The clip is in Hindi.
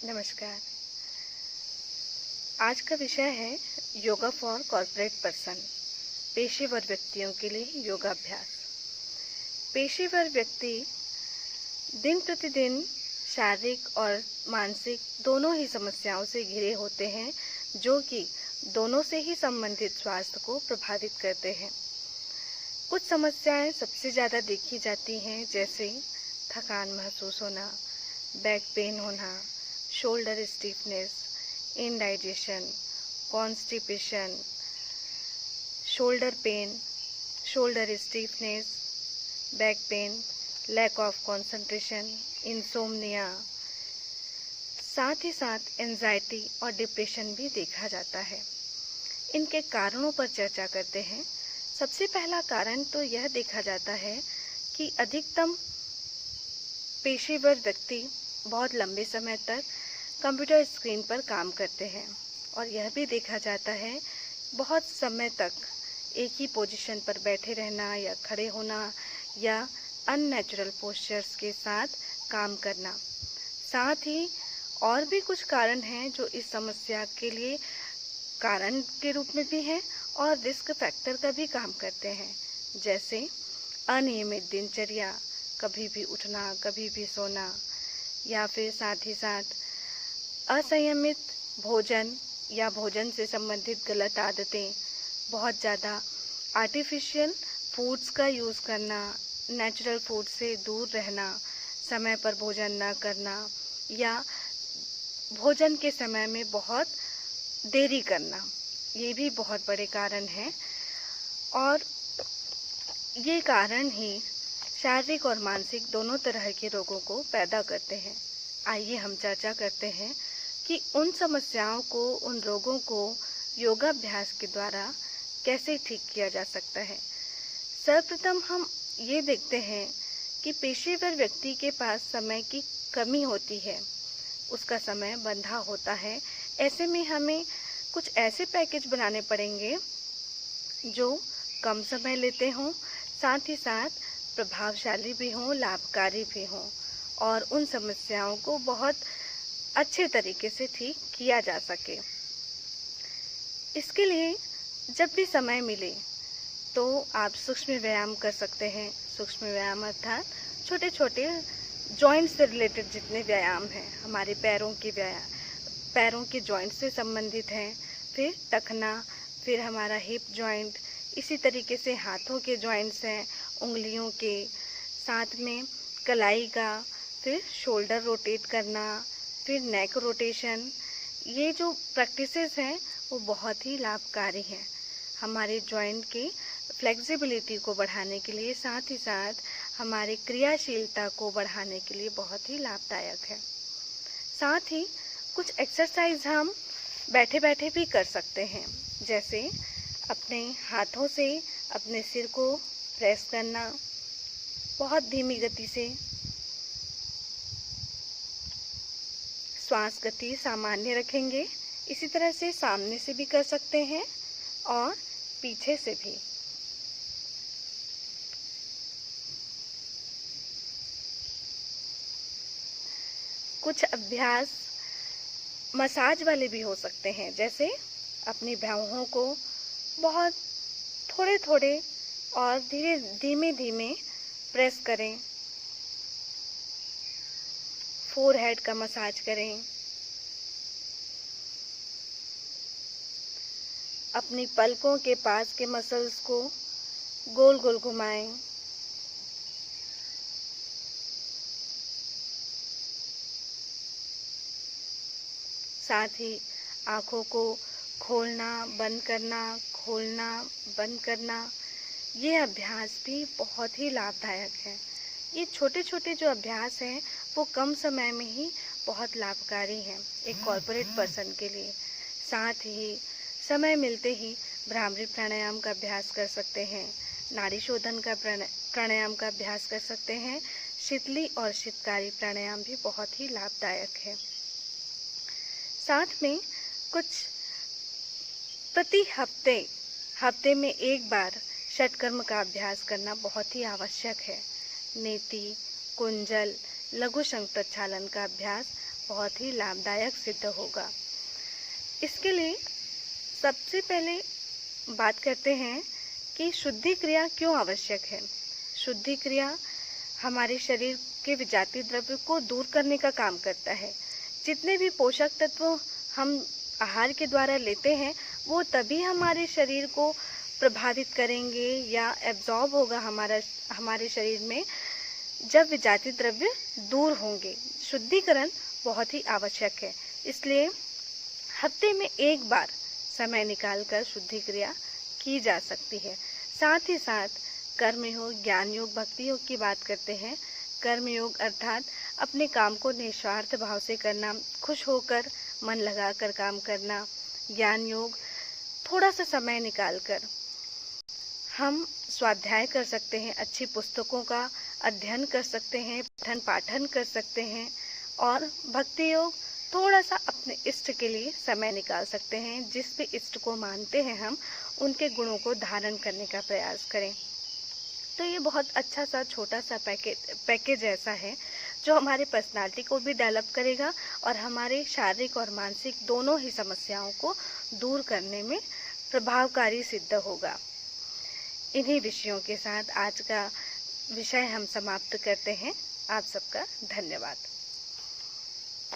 नमस्कार। आज का विषय है योगा फॉर कॉर्पोरेट पर्सन, पेशेवर व्यक्तियों के लिए योगाभ्यास। पेशेवर व्यक्ति दिन प्रतिदिन शारीरिक और मानसिक दोनों ही समस्याओं से घिरे होते हैं, जो कि दोनों से ही संबंधित स्वास्थ्य को प्रभावित करते हैं। कुछ समस्याएं सबसे ज़्यादा देखी जाती हैं, जैसे थकान महसूस होना, बैक पेन होना, shoulder stiffness, indigestion, constipation, shoulder pain, shoulder stiffness, back pain, lack of concentration, insomnia, साथ ही साथ एंजाइटी और डिप्रेशन भी देखा जाता है। इनके कारणों पर चर्चा करते हैं। सबसे पहला कारण तो यह देखा जाता है कि अधिकतम पेशेवर व्यक्ति बहुत लंबे समय तक कंप्यूटर स्क्रीन पर काम करते हैं, और यह भी देखा जाता है बहुत समय तक एक ही पोजीशन पर बैठे रहना या खड़े होना या अननेचुरल पोस्चर्स के साथ काम करना। साथ ही और भी कुछ कारण हैं जो इस समस्या के लिए कारण के रूप में भी हैं और रिस्क फैक्टर का भी काम करते हैं, जैसे अनियमित दिनचर्या, कभी भी उठना कभी भी सोना, या फिर साथ ही साथ असंयमित भोजन या भोजन से संबंधित गलत आदतें, बहुत ज़्यादा आर्टिफिशियल फूड्स का यूज़ करना, नेचुरल फूड से दूर रहना, समय पर भोजन न करना या भोजन के समय में बहुत देरी करना, ये भी बहुत बड़े कारण हैं। और ये कारण ही शारीरिक और मानसिक दोनों तरह के रोगों को पैदा करते हैं। आइए हम चर्चा करते हैं कि उन समस्याओं को, उन रोगों को योगाभ्यास के द्वारा कैसे ठीक किया जा सकता है। सर्वप्रथम हम ये देखते हैं कि पेशेवर व्यक्ति के पास समय की कमी होती है, उसका समय बंधा होता है। ऐसे में हमें कुछ ऐसे पैकेज बनाने पड़ेंगे जो कम समय लेते हों, साथ ही साथ प्रभावशाली भी हों, लाभकारी भी हों, और उन समस्याओं को बहुत अच्छे तरीके से ठीक किया जा सके। इसके लिए जब भी समय मिले तो आप सूक्ष्म व्यायाम कर सकते हैं। सूक्ष्म व्यायाम अर्थात छोटे छोटे जॉइंट से रिलेटेड जितने व्यायाम हैं, हमारे पैरों के जॉइंट से संबंधित हैं। फिर टखना, फिर हमारा हिप जॉइंट, इसी तरीके से हाथों के जॉइंट्स हैं, उंगलियों के, साथ में कलाई का, फिर शोल्डर रोटेट करना, फिर नेक रोटेशन। ये जो प्रैक्टिसेस हैं वो बहुत ही लाभकारी हैं हमारे जॉइंट के फ्लेक्सिबिलिटी को बढ़ाने के लिए, साथ ही साथ हमारे क्रियाशीलता को बढ़ाने के लिए बहुत ही लाभदायक है। साथ ही कुछ एक्सरसाइज हम बैठे बैठे भी कर सकते हैं, जैसे अपने हाथों से अपने सिर को प्रेस करना बहुत धीमी गति से, श्वास गति सामान्य रखेंगे। इसी तरह से सामने से भी कर सकते हैं और पीछे से भी। कुछ अभ्यास मसाज वाले भी हो सकते हैं, जैसे अपनी भौहों को बहुत थोड़े थोड़े और धीमे धीमे प्रेस करें, फोरहेड का मसाज करें, अपनी पलकों के पास के मसल्स को गोल गोल घुमाएं, साथ ही आँखों को खोलना बंद करना, खोलना बंद करना, ये अभ्यास भी बहुत ही लाभदायक है। ये छोटे छोटे जो अभ्यास हैं वो कम समय में ही बहुत लाभकारी हैं एक कॉर्पोरेट पर्सन के लिए। साथ ही समय मिलते ही भ्रामरी प्राणायाम का अभ्यास कर सकते हैं, नाड़ी शोधन का प्राणायाम का अभ्यास कर सकते हैं। शीतली और शीतकारी प्राणायाम भी बहुत ही लाभदायक है। साथ में कुछ प्रति हफ्ते में एक बार षटकर्म का अभ्यास करना बहुत ही आवश्यक है। नेति, कुंजल, लघु शंख प्रक्षालन का अभ्यास बहुत ही लाभदायक सिद्ध होगा। इसके लिए सबसे पहले बात करते हैं कि शुद्धि क्रिया क्यों आवश्यक है। शुद्धि क्रिया हमारे शरीर के विजातीय द्रव्य को दूर करने का काम करता है। जितने भी पोषक तत्व हम आहार के द्वारा लेते हैं वो तभी हमारे शरीर को प्रभावित करेंगे या एब्जॉर्ब होगा हमारे शरीर में जब विजातीय द्रव्य दूर होंगे। शुद्धिकरण बहुत ही आवश्यक है, इसलिए हफ्ते में एक बार समय निकालकर शुद्धि क्रिया की जा सकती है। साथ ही साथ कर्म योग, ज्ञान योग, भक्ति योग की बात करते हैं। कर्म योग अर्थात अपने काम को निस्वार्थ भाव से करना, खुश होकर मन लगाकर काम करना। ज्ञान योग थोड़ा सा समय निकालकर हम स्वाध्याय कर सकते हैं, अच्छी पुस्तकों का अध्ययन कर सकते हैं, पठन पाठन कर सकते हैं। और भक्ति योग थोड़ा सा अपने इष्ट के लिए समय निकाल सकते हैं। जिस भी इष्ट को मानते हैं हम उनके गुणों को धारण करने का प्रयास करें। तो ये बहुत अच्छा सा छोटा सा पैकेज ऐसा है जो हमारे पर्सनालिटी को भी डेवलप करेगा और हमारे शारीरिक और मानसिक दोनों ही समस्याओं को दूर करने में प्रभावकारी सिद्ध होगा। इन्हीं विषयों के साथ आज का विषय हम समाप्त करते हैं। आप सबका धन्यवाद।